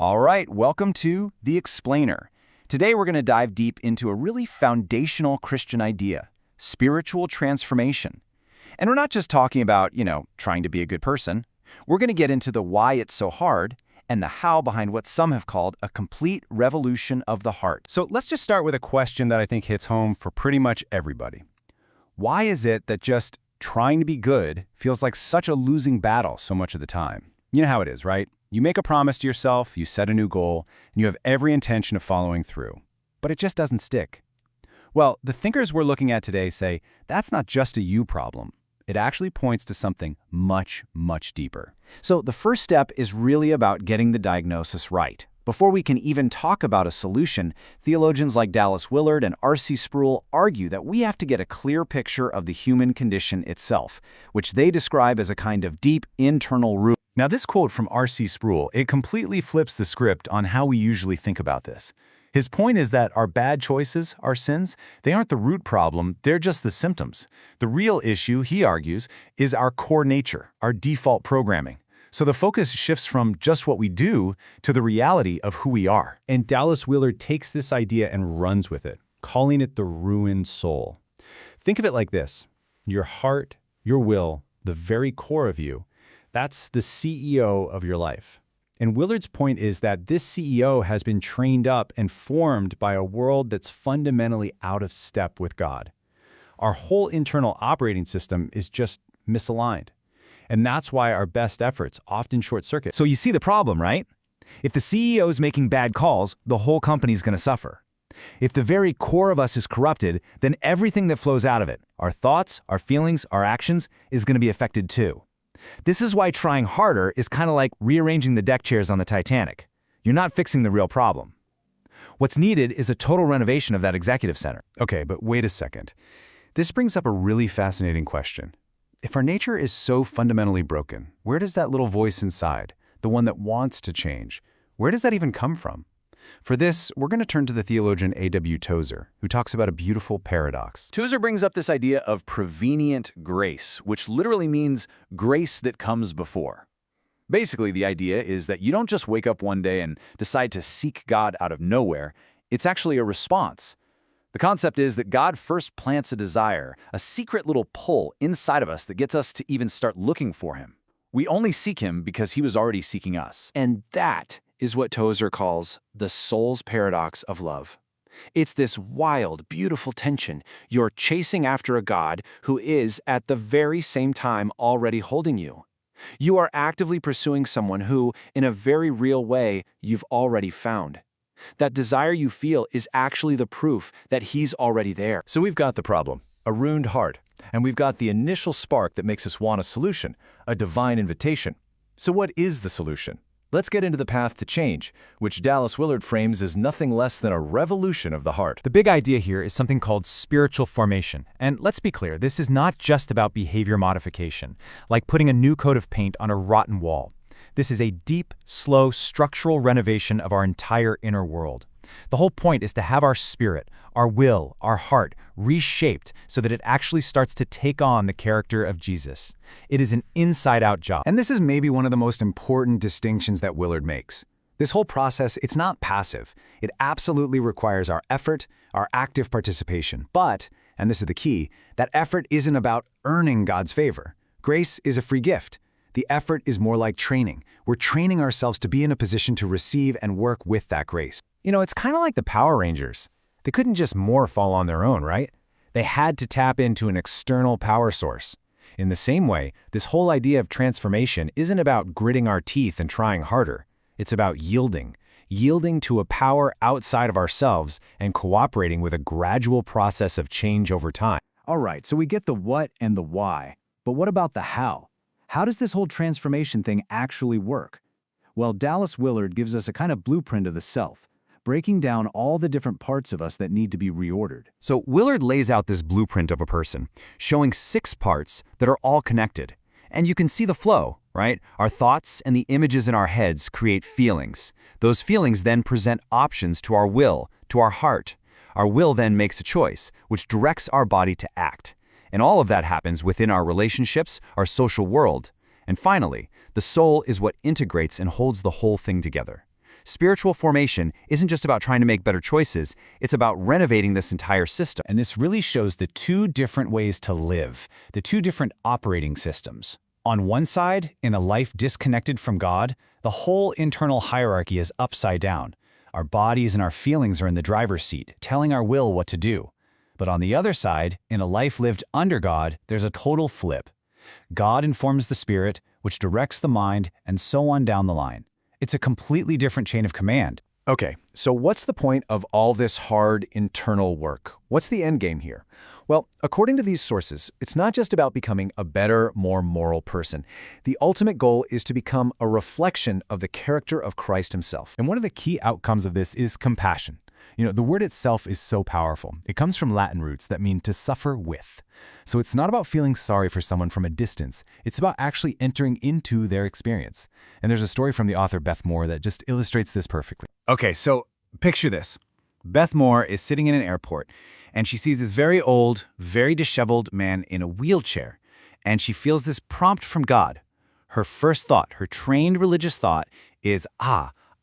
All right, welcome to The Explainer. Today we're going to dive deep into a really foundational Christian idea, spiritual transformation. And we're not just talking about, trying to be a good person. We're going to get into the why it's so hard and the how behind what some have called a complete revolution of the heart. So let's just start with a question that I think hits home for pretty much everybody. Why is it that just trying to be good feels like such a losing battle so much of the time? You know how it is, right? You make a promise to yourself, you set a new goal, and you have every intention of following through. But it just doesn't stick. Well, the thinkers we're looking at today say that's not just a you problem. It actually points to something much, much deeper. So the first step is really about getting the diagnosis right. Before we can even talk about a solution, theologians like Dallas Willard and R.C. Sproul argue that we have to get a clear picture of the human condition itself, which they describe as a kind of deep internal root. Now this quote from R.C. Sproul, it completely flips the script on how we usually think about this. His point is that our bad choices, our sins, they aren't the root problem, they're just the symptoms. The real issue, he argues, is our core nature, our default programming. So the focus shifts from just what we do to the reality of who we are. And Dallas Willard takes this idea and runs with it, calling it the ruined soul. Think of it like this. Your heart, your will, the very core of you, that's the CEO of your life. And Willard's point is that this CEO has been trained up and formed by a world that's fundamentally out of step with God. Our whole internal operating system is just misaligned. And that's why our best efforts often short-circuit. So you see the problem, right? If the CEO is making bad calls, the whole company's going to suffer. If the very core of us is corrupted, then everything that flows out of it, our thoughts, our feelings, our actions, is going to be affected too. This is why trying harder is kind of like rearranging the deck chairs on the Titanic. You're not fixing the real problem. What's needed is a total renovation of that executive center. Okay, but wait a second. This brings up a really fascinating question. If our nature is so fundamentally broken, where does that little voice inside, the one that wants to change, where does that even come from? For this, we're going to turn to the theologian A.W. Tozer, who talks about a beautiful paradox. Tozer brings up this idea of prevenient grace, which literally means grace that comes before. Basically, the idea is that you don't just wake up one day and decide to seek God out of nowhere. It's actually a response. The concept is that God first plants a desire, a secret little pull inside of us that gets us to even start looking for Him. We only seek Him because He was already seeking us. And that is what Tozer calls the soul's paradox of love. It's this wild, beautiful tension. You're chasing after a God who is, at the very same time, already holding you. You are actively pursuing someone who, in a very real way, you've already found. That desire you feel is actually the proof that He's already there. So we've got the problem, a ruined heart, and we've got the initial spark that makes us want a solution, a divine invitation. So what is the solution? Let's get into the path to change, which Dallas Willard frames as nothing less than a revolution of the heart. The big idea here is something called spiritual formation. And let's be clear, this is not just about behavior modification, like putting a new coat of paint on a rotten wall. This is a deep, slow, structural renovation of our entire inner world. The whole point is to have our spirit, our will, our heart reshaped so that it actually starts to take on the character of Jesus. It is an inside-out job. And this is maybe one of the most important distinctions that Willard makes. This whole process, it's not passive. It absolutely requires our effort, our active participation. But, and this is the key, that effort isn't about earning God's favor. Grace is a free gift. The effort is more like training. We're training ourselves to be in a position to receive and work with that grace. It's kind of like the Power Rangers. They couldn't just morph all on their own, right? They had to tap into an external power source. In the same way, this whole idea of transformation isn't about gritting our teeth and trying harder. It's about yielding to a power outside of ourselves and cooperating with a gradual process of change over time. All right, so we get the what and the why. But what about the how? How does this whole transformation thing actually work? Well, Dallas Willard gives us a kind of blueprint of the self, breaking down all the different parts of us that need to be reordered. So Willard lays out this blueprint of a person, showing 6 parts that are all connected. And you can see the flow, right? Our thoughts and the images in our heads create feelings. Those feelings then present options to our will, to our heart. Our will then makes a choice, which directs our body to act. And all of that happens within our relationships, our social world. And finally, the soul is what integrates and holds the whole thing together. Spiritual formation isn't just about trying to make better choices, it's about renovating this entire system. And this really shows the two different ways to live, the two different operating systems. On one side, in a life disconnected from God, the whole internal hierarchy is upside down. Our bodies and our feelings are in the driver's seat, telling our will what to do. But on the other side, in a life lived under God, there's a total flip. God informs the spirit, which directs the mind, and so on down the line. It's a completely different chain of command. Okay, so what's the point of all this hard internal work? What's the end game here? Well, according to these sources, it's not just about becoming a better, more moral person. The ultimate goal is to become a reflection of the character of Christ himself. And one of the key outcomes of this is compassion. The word itself is so powerful. It comes from Latin roots that mean to suffer with. So it's not about feeling sorry for someone from a distance. It's about actually entering into their experience. And there's a story from the author Beth Moore that just illustrates this perfectly. Okay, so picture this. Beth Moore is sitting in an airport, and she sees this very old, very disheveled man in a wheelchair, and she feels this prompt from God. Her first thought, her trained religious thought, is,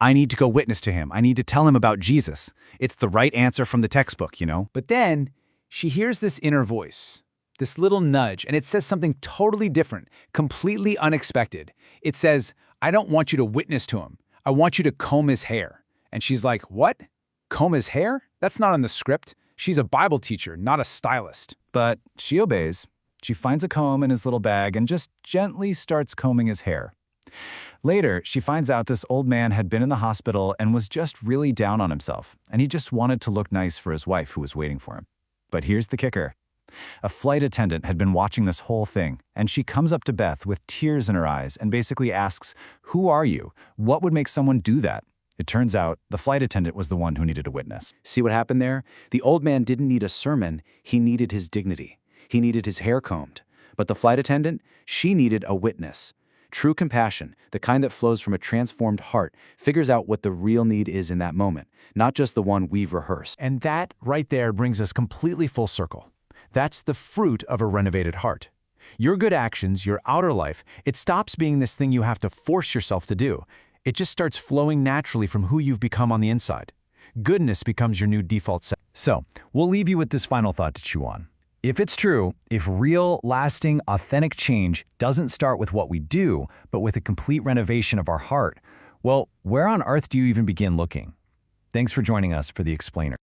I need to go witness to him. I need to tell him about Jesus. It's the right answer from the textbook, you know? But then she hears this inner voice, this little nudge, and it says something totally different, completely unexpected. It says, I don't want you to witness to him. I want you to comb his hair. And she's like, what? Comb his hair? That's not in the script. She's a Bible teacher, not a stylist. But she obeys. She finds a comb in his little bag and just gently starts combing his hair. Later, she finds out this old man had been in the hospital and was just really down on himself, and he just wanted to look nice for his wife who was waiting for him. But here's the kicker. A flight attendant had been watching this whole thing, and she comes up to Beth with tears in her eyes and basically asks, "Who are you? What would make someone do that?" It turns out the flight attendant was the one who needed a witness. See what happened there? The old man didn't need a sermon, he needed his dignity. He needed his hair combed. But the flight attendant, she needed a witness. True compassion, the kind that flows from a transformed heart, figures out what the real need is in that moment, not just the one we've rehearsed. And that right there brings us completely full circle. That's the fruit of a renovated heart. Your good actions, your outer life, it stops being this thing you have to force yourself to do. It just starts flowing naturally from who you've become on the inside. Goodness becomes your new default set. So, we'll leave you with this final thought to chew on. If it's true, if real, lasting, authentic change doesn't start with what we do, but with a complete renovation of our heart, well, where on earth do you even begin looking? Thanks for joining us for The Explainer.